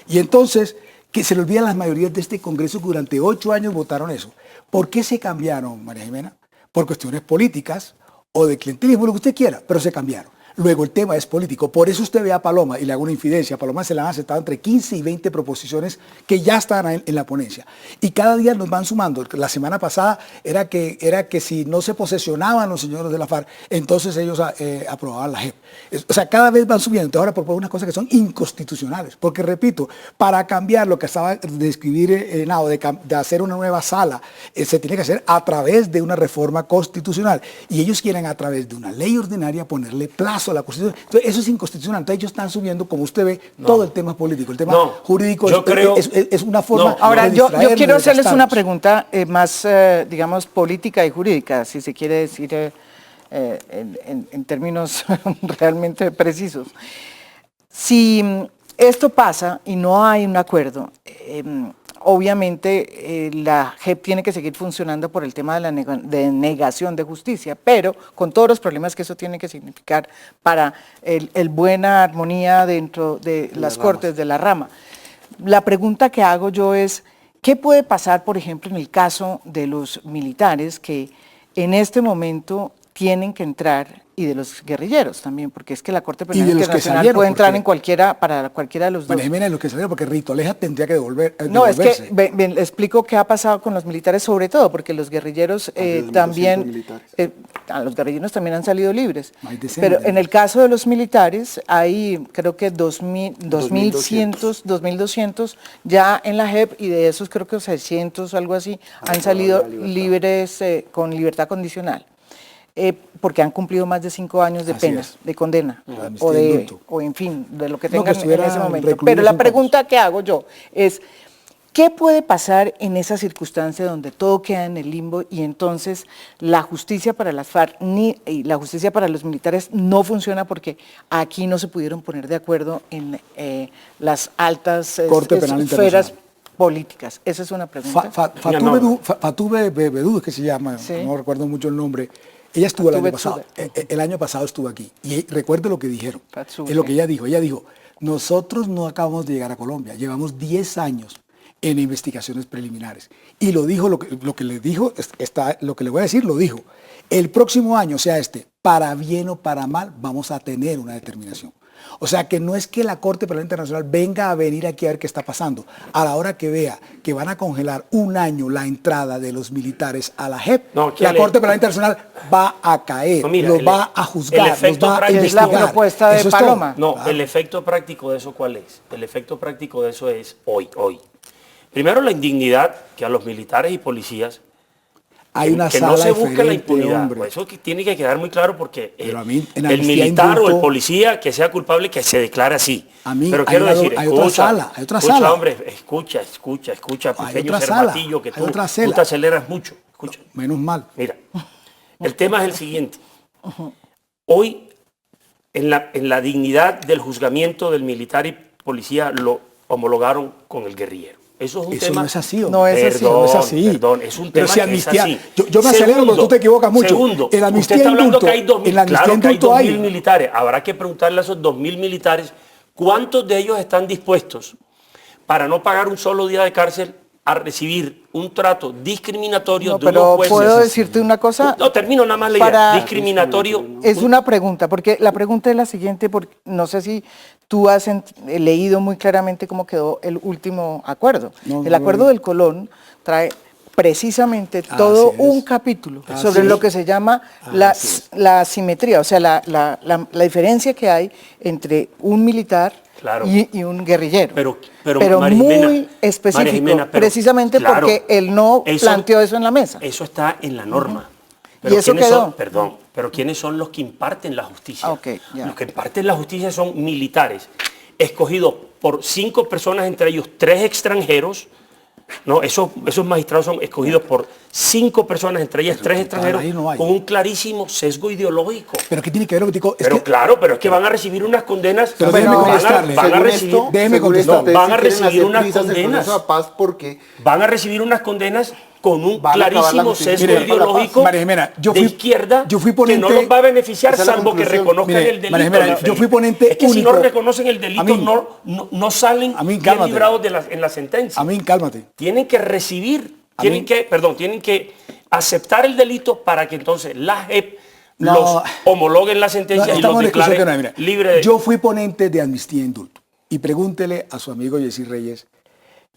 Y entonces, que se le olvidan las mayorías de este Congreso que durante 8 años votaron eso. ¿Por qué se cambiaron, María Jimena? Por cuestiones políticas o de clientelismo, lo que usted quiera, pero se cambiaron. Luego el tema es político. Por eso usted ve a Paloma, y le hago una infidencia, a Paloma se le han aceptado entre 15 y 20 proposiciones que ya están en la ponencia. Y cada día nos van sumando. La semana pasada era que si no se posesionaban los señores de la FARC, entonces ellos aprobaban la JEP. O sea, cada vez van subiendo. Entonces ahora proponen unas cosas que son inconstitucionales. Porque, repito, para cambiar lo que estaba de escribir de hacer una nueva sala, se tiene que hacer a través de una reforma constitucional. Y ellos quieren a través de una ley ordinaria ponerle plazo a la Constitución. Entonces, eso es inconstitucional. Entonces ellos están subiendo, como usted ve, todo el tema político. El tema jurídico es una forma Ahora, yo quiero hacerles una pregunta más, digamos, política y jurídica, si se quiere decir en términos realmente precisos. Si esto pasa y no hay un acuerdo, obviamente la JEP tiene que seguir funcionando por el tema de la negación de justicia, pero con todos los problemas que eso tiene que significar para el buena armonía dentro de las cortes de la rama. La pregunta que hago yo es, ¿qué puede pasar, por ejemplo, en el caso de los militares que en este momento tienen que entrar, y de los guerrilleros también, porque es que la Corte Penal Internacional puede entrar en para cualquiera de los dos? María Jimena, en lo que salieron, porque Rito Aleja tendría que No, es que le explico qué ha pasado con los militares, sobre todo, porque los guerrilleros también, los guerrilleros también han salido libres. Pero en el caso de los militares, hay creo que 2.200 ya en la JEP, y de esos creo que 600 o algo así han salido libres con libertad condicional. Porque han cumplido más de 5 años de pena, de condena, o en fin, de lo que tengan en ese momento. Pero la pregunta que hago yo es, ¿qué puede pasar en esa circunstancia donde todo queda en el limbo y entonces la justicia para las FARC y la justicia para los militares no funciona porque aquí no se pudieron poner de acuerdo en las altas esferas políticas? Esa es una pregunta. Fatou Bedou, es que se llama, no recuerdo mucho el nombre. Ella estuvo el año pasado. El año pasado estuvo aquí. Y recuerdo lo que dijeron. Es lo que ella dijo. Ella dijo, nosotros no acabamos de llegar a Colombia. Llevamos 10 años en investigaciones preliminares. Y lo dijo, lo que le dijo, lo que le voy a decir, lo dijo. El próximo año, sea para bien o para mal, vamos a tener una determinación. O sea que no es que la Corte Penal Internacional venga a venir aquí a ver qué está pasando. A la hora que vea que van a congelar 1 año la entrada de los militares a la JEP, la Corte Penal Internacional va a caer, los va a juzgar, los va a investigar. Es la propuesta de Paloma. No, claro. El efecto práctico de eso, ¿cuál es? El efecto práctico de eso es hoy. Primero, la indignidad que a los militares y policías hay una que sala no se busca la diferente, impunidad. hombre. Eso tiene que quedar muy claro porque el militar o el policía que sea culpable que se declare así. Pero quiero decir, hay otra sala. Hombre, escucha, pequeño cervatillo que tú te aceleras mucho. Escucha. Menos mal. Mira, el tema es el siguiente. Hoy, en la dignidad del juzgamiento del militar y policía lo homologaron con el guerrillero. Eso es un tema. No es así, no es así. Perdón, es un tema que amnistía, es así. Yo me acelero porque tú te equivocas mucho. Segundo, en la usted está hablando que hay 2.000, claro que hay 2.000 hay militares. Habrá que preguntarle a esos 2.000 militares cuántos de ellos están dispuestos para no pagar un solo día de cárcel a recibir un trato discriminatorio de unos jueces. Pero ¿puedo decirte una cosa? No, termino nada más la idea. Discriminatorio. Es una pregunta, porque la pregunta es la siguiente, porque no sé si tú has leído muy claramente cómo quedó el último acuerdo. El acuerdo del Colón trae precisamente todo un capítulo sobre lo que se llama la asimetría, o sea, la diferencia que hay entre un militar y un guerrillero. Pero muy específico, precisamente porque él no planteó eso en la mesa. Eso está en la norma. Pero ¿y eso quedó? Pero ¿quiénes son los que imparten la justicia? Los que imparten la justicia son militares, escogidos por 5 personas, entre ellos 3 extranjeros. No, esos magistrados son escogidos por 5 personas, entre ellas 3 extranjeros, con un clarísimo sesgo ideológico. ¿Pero qué tiene que ver, Tico? Pero es que van a recibir unas condenas. Pero van a recibir unas condenas. Van a recibir unas condenas con un clarísimo sesgo ideológico de izquierda que no los va a beneficiar, salvo que reconozcan el delito. Yo fui ponente es que si no reconocen el delito, no salen bien librados en la sentencia. Cálmate. Tienen que recibir, tienen que aceptar el delito para que entonces la JEP los homologue en la sentencia y los declare libre de... Yo fui ponente de amnistía e indulto. Y pregúntele a su amigo Yesir Reyes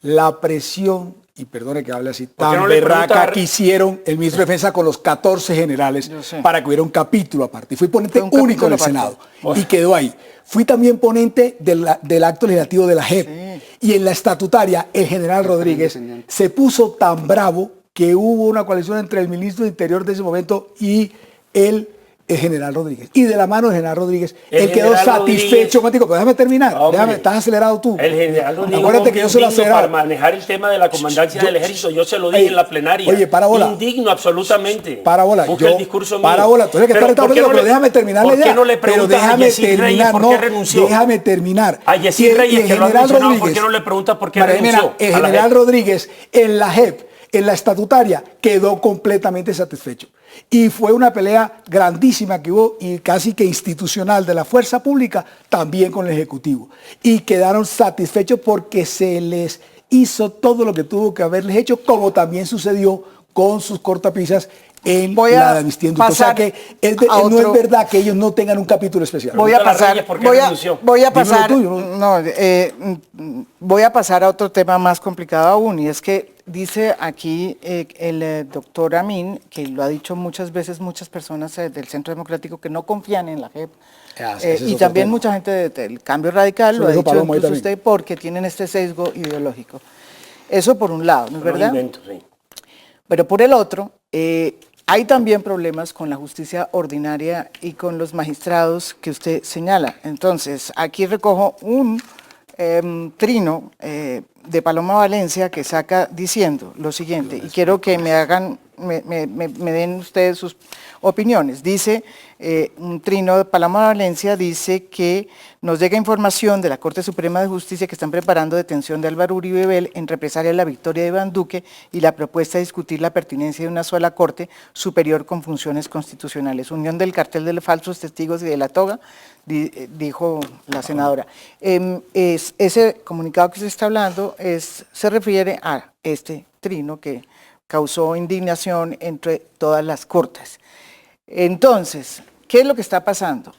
la presión, y perdone que hable así, tan berraca que hicieron el ministro de Defensa con los 14 generales para que hubiera un capítulo aparte. Y fui ponente único en el Senado y quedó ahí. Fui también ponente del acto legislativo de la JEP. Y en la estatutaria, el general Rodríguez se puso tan bravo que hubo una coalición entre el ministro de Interior de ese momento y el el general Rodríguez. Y de la mano del general Rodríguez, El él quedó general satisfecho. Rodríguez, Matico, pero déjame terminar. hombre, Estás acelerado tú. El general Rodríguez, Acuérdate que yo soy indigno acelerado. para manejar el tema de la comandancia del ejército. Yo se lo dije en la plenaria. Oye, para bola. Indigno, absolutamente. Para bola. Busca el discurso mío. Para bola. Tú eres que Pero, está ¿por qué no pero le- déjame terminar ¿Por la idea. qué no le Pero preguntas a déjame Yesid Reyes terminar. por No, qué renunció? déjame terminar. A Yesid Reyes, que lo ha general mencionado, ¿por qué no le preguntas por qué María Jimena, renunció? el a la general JEP? Rodríguez en la JEP, en la estatutaria, quedó completamente satisfecho. Y fue una pelea grandísima que hubo y casi que institucional de la fuerza pública, también con el Ejecutivo. Y quedaron satisfechos porque se les hizo todo lo que tuvo que haberles hecho, como también sucedió con sus cortapisas en Voy la a de Amnistía Indulto. O sea pasar que a no otro- es verdad que ellos no tengan un capítulo especial. Voy a Pregúntale a pasar, Reyes por qué renunció. voy a Dímelo pasar, tú, yo no- voy a pasar a otro tema más complicado aún, y es que dice aquí el doctor Amin, que lo ha dicho muchas veces muchas personas del Centro Democrático, que no confían en la JEP. Ese es Y otro también tema. mucha gente del Cambio Radical Eso lo ha dijo dicho Paloma ahí incluso también. usted, porque tienen este sesgo ideológico. Eso por un lado, ¿no es Los verdad? inventos, sí. Pero por el otro, hay también problemas con la justicia ordinaria y con los magistrados que usted señala. Entonces, aquí recojo un trino de Paloma Valencia que saca diciendo lo siguiente, y quiero que me hagan, me den ustedes sus opiniones. Dice, un trino de Paloma Valencia dice que nos llega información de la Corte Suprema de Justicia que están preparando detención de Álvaro Uribe Vélez en represalia de la victoria de Iván Duque y la propuesta de discutir la pertinencia de una sola Corte Superior con funciones constitucionales. Unión del cartel de los falsos testigos y de la toga, dijo la senadora. Ese comunicado que se está hablando se refiere a este trino que causó indignación entre todas las cortes. Entonces, ¿qué es lo que está pasando?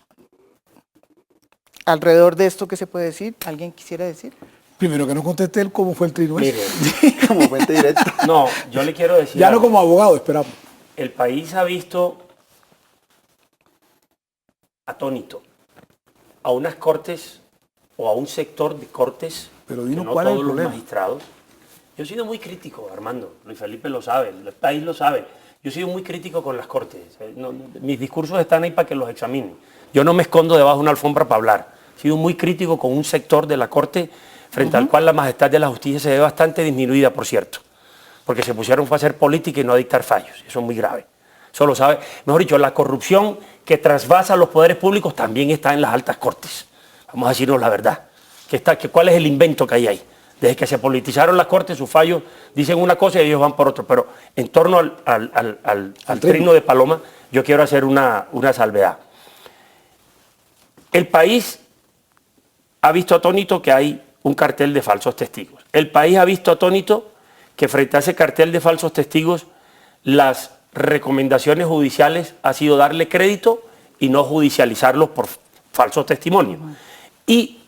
Alrededor de esto, ¿qué se puede decir? ¿Alguien quisiera decir? Primero que no conteste él cómo fue el trino ese. Mire, Como fuente directa. no, yo le quiero decir Ya no algo. como abogado, esperamos. El país ha visto atónito a unas cortes o a un sector de cortes, Pero dinos que no cuál es el todos los problema. magistrados. Yo he sido muy crítico, Armando, Luis Felipe lo sabe, el país lo sabe. Yo he sido muy crítico con las cortes. Mis discursos están ahí para que los examinen. Yo no me escondo debajo de una alfombra para hablar. He sido muy crítico con un sector de la corte frente al cual la majestad de la justicia se ve bastante disminuida, por cierto, porque se pusieron fue a hacer política y no a dictar fallos. Eso es muy grave. Eso lo sabe. Mejor dicho, la corrupción que trasvasa los poderes públicos también está en las altas cortes. Vamos a decirnos la verdad. ¿Cuál es el invento que hay ahí? Desde que se politizaron las cortes, sus fallos dicen una cosa y ellos van por otro. Pero en torno al trino de Paloma, yo quiero hacer una salvedad. El país ha visto atónito que hay un cartel de falsos testigos. El país ha visto atónito que frente a ese cartel de falsos testigos, las recomendaciones judiciales ha sido darle crédito y no judicializarlos por falsos testimonios. Y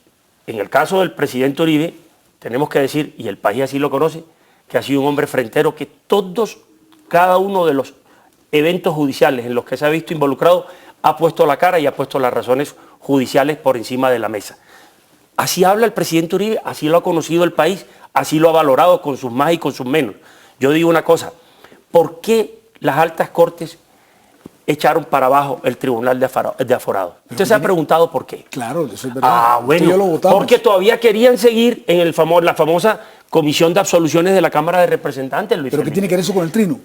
en el caso del presidente Uribe, tenemos que decir, y el país así lo conoce, que ha sido un hombre frentero que cada uno de los eventos judiciales en los que se ha visto involucrado ha puesto la cara y ha puesto las razones judiciales por encima de la mesa. Así habla el presidente Uribe, así lo ha conocido el país, así lo ha valorado con sus más y con sus menos. Yo digo una cosa, ¿por qué las altas cortes echaron para abajo el tribunal de aforados? ¿Usted se ha preguntado por qué? Claro, eso es verdad. Bueno, Usted y yo lo votamos. porque todavía querían seguir en la famosa comisión de absoluciones de la Cámara de Representantes, Luis ¿Pero qué Felipe. tiene que ver eso con el trino?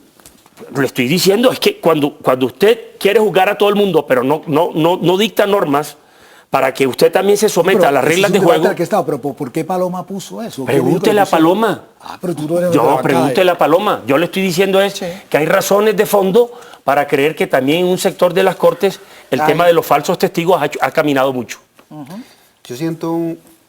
Le estoy diciendo, es que cuando usted quiere juzgar a todo el mundo, pero no dicta normas para que usted también se someta Pero a las ese reglas es de un debate juego, al que estaba, pero ¿por qué Paloma puso eso? ¿Qué pregúntele dijo a que puso? Paloma. Ah, pero tú no eres de la Yo, bancada, pregúntele a Paloma. Yo le estoy diciendo es que hay razones de fondo para creer que también en un sector de las cortes el tema de los falsos testigos ha caminado mucho. Yo siento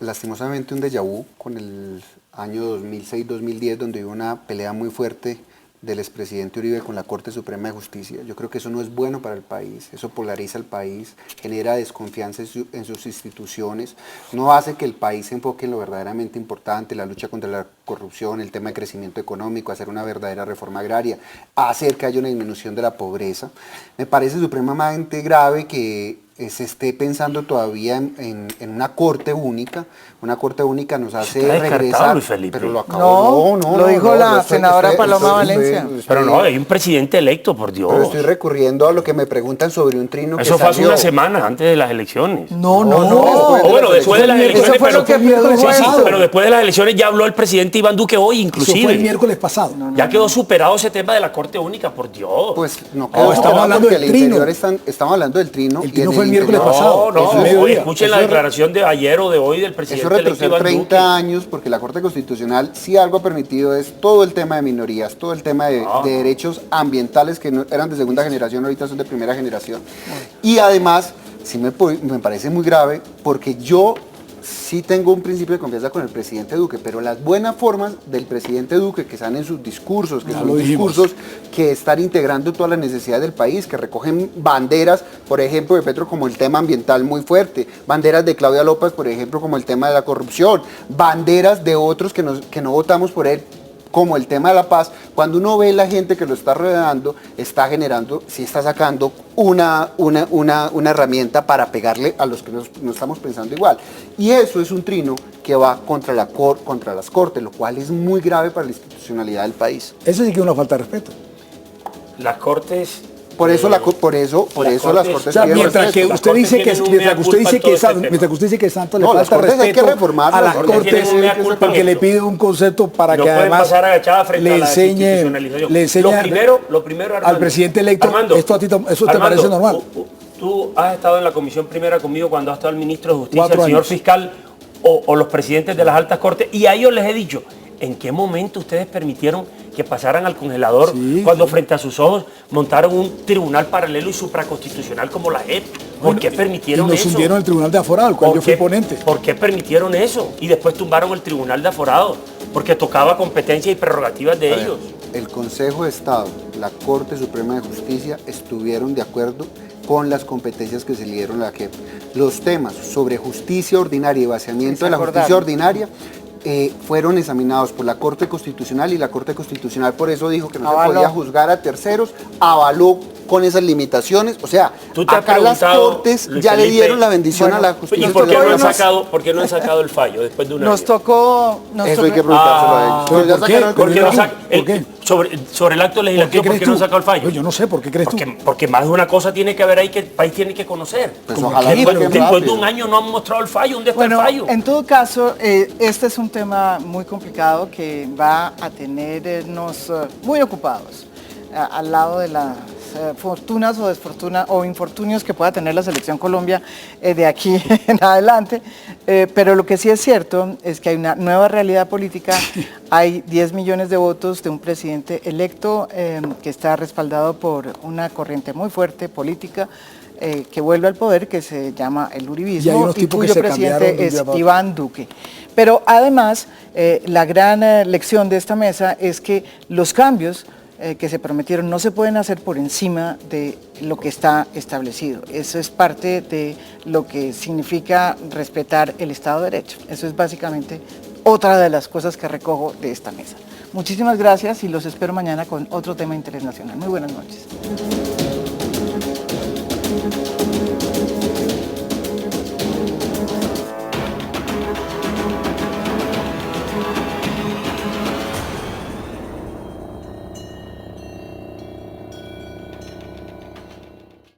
lastimosamente un déjà vu con el año 2006-2010, donde hubo una pelea muy fuerte del expresidente Uribe con la Corte Suprema de Justicia. Yo creo que eso no es bueno para el país, eso polariza al país, genera desconfianza en sus instituciones, no hace que el país se enfoque en lo verdaderamente importante, la lucha contra la corrupción, el tema de crecimiento económico, hacer una verdadera reforma agraria, hacer que haya una disminución de la pobreza. Me parece supremamente grave que se esté pensando todavía en una corte única. Una corte única nos hace Está descartado, regresar. Luis Felipe. Pero lo acabó. Lo dijo la senadora Paloma Valencia. Pero no, hay un presidente electo, por Dios. Pero estoy recurriendo a lo que me preguntan sobre un trino que Eso fue hace salió. una semana antes de las elecciones. No. Después de las elecciones. Eso fue lo que miércoles dijo Sí, pasado. pero después de las elecciones ya habló el presidente Iván Duque hoy, Eso inclusive. fue el miércoles pasado. Ya quedó superado ese tema de la Corte Única, por Dios. Pues no, estamos hablando del trino. Estamos hablando del trino. El y trino en fue el miércoles interior- pasado. No, Eso es mediodía. escuchen la declaración de ayer o de hoy del presidente Eso electo retrocede Iván 30 Duque. años porque la Corte Constitucional sí algo ha permitido es todo el tema de minorías, todo el tema de derechos ambientales que no, eran de segunda generación, ahorita son de primera generación. Y además, sí me parece muy grave porque yo sí tengo un principio de confianza con el presidente Duque, pero las buenas formas del presidente Duque que están en sus discursos, que Ya son lo dijimos. discursos que están integrando todas las necesidades del país, que recogen banderas, por ejemplo, de Petro como el tema ambiental muy fuerte, banderas de Claudia López, por ejemplo, como el tema de la corrupción, banderas de otros que no votamos por él, como el tema de la paz. Cuando uno ve la gente que lo está rodeando, está generando, sí está sacando una herramienta para pegarle a los que no estamos pensando igual. Y eso es un trino que va contra las cortes, lo cual es muy grave para la institucionalidad del país. Eso sí que es una falta de respeto. Las Cortes... Por eso las cortes O sea, piden mientras que respeto. Las usted Cortes dice que tienen un mientras que usted mea dice culpa en todo que este tema. mientras que usted dice que Santos le No, las falta Cortes hay que respeto reformarlas, a las las Cortes cortes tienen un mea culpa porque en le esto. pide un concepto para No que pueden además pasar agachadas frente le a la enseñe institucionalización. Lo primero, Armando, al presidente electo, Armando, esto a ti eso te Armando, parece normal. Tú has estado en la comisión primera conmigo cuando ha estado el ministro de Justicia, 4 el señor años. fiscal o los presidentes de las altas cortes, y a ellos les he dicho, ¿en qué momento ustedes permitieron que pasaran al congelador cuando frente a sus ojos montaron un tribunal paralelo y supraconstitucional como la JEP? ¿Por qué permitieron y nos eso? hundieron el tribunal de aforado, al cual yo fui ponente. ¿Por qué permitieron eso? Y después tumbaron el tribunal de aforado, porque tocaba competencias y prerrogativas de ellos. El Consejo de Estado, la Corte Suprema de Justicia estuvieron de acuerdo con las competencias que se le dieron a la JEP. Los temas sobre justicia ordinaria y vaciamiento de la justicia ordinaria fueron examinados por la Corte Constitucional y la Corte Constitucional por eso dijo que no se podía juzgar a terceros, avaló con esas limitaciones, o sea, ¿Tú te has acá las preguntado, Cortes Luis ya le Felipe, dieron la bendición a la justicia. ¿Y por qué no han ordinaria. sacado, el fallo después de un año? Nos tocó... Eso hay que preguntárselo a ellos. Pero ya ¿por qué? sacaron el ¿Por qué no Consejo. saca- ¿Por qué? sobre el acto legislativo, ¿por qué no han sacado el fallo? Yo no sé, ¿por qué crees tú? Porque más de una cosa tiene que haber ahí que el país tiene que conocer. Pues Como ojalá que lo saquen después de rápido. un año no han mostrado el fallo. ¿Dónde está Bueno, el fallo? en todo caso, este es un tema muy complicado que va a tenernos muy ocupados al lado de las fortunas o desfortunas o infortunios que pueda tener la Selección Colombia de aquí en adelante. Pero lo que sí es cierto es que hay una nueva realidad política. Hay 10 millones de votos de un presidente electo que está respaldado por una corriente muy fuerte política que vuelve al poder, que se llama el Y hay uribismo unos y tipos que cuyo se cambiaron de presidente un es día para otro. Iván Duque. Pero además, la gran lección de esta mesa es que los cambios que se prometieron no se pueden hacer por encima de lo que está establecido. Eso es parte de lo que significa respetar el Estado de Derecho. Eso es básicamente otra de las cosas que recojo de esta mesa. Muchísimas gracias y los espero mañana con otro tema internacional. Muy buenas noches.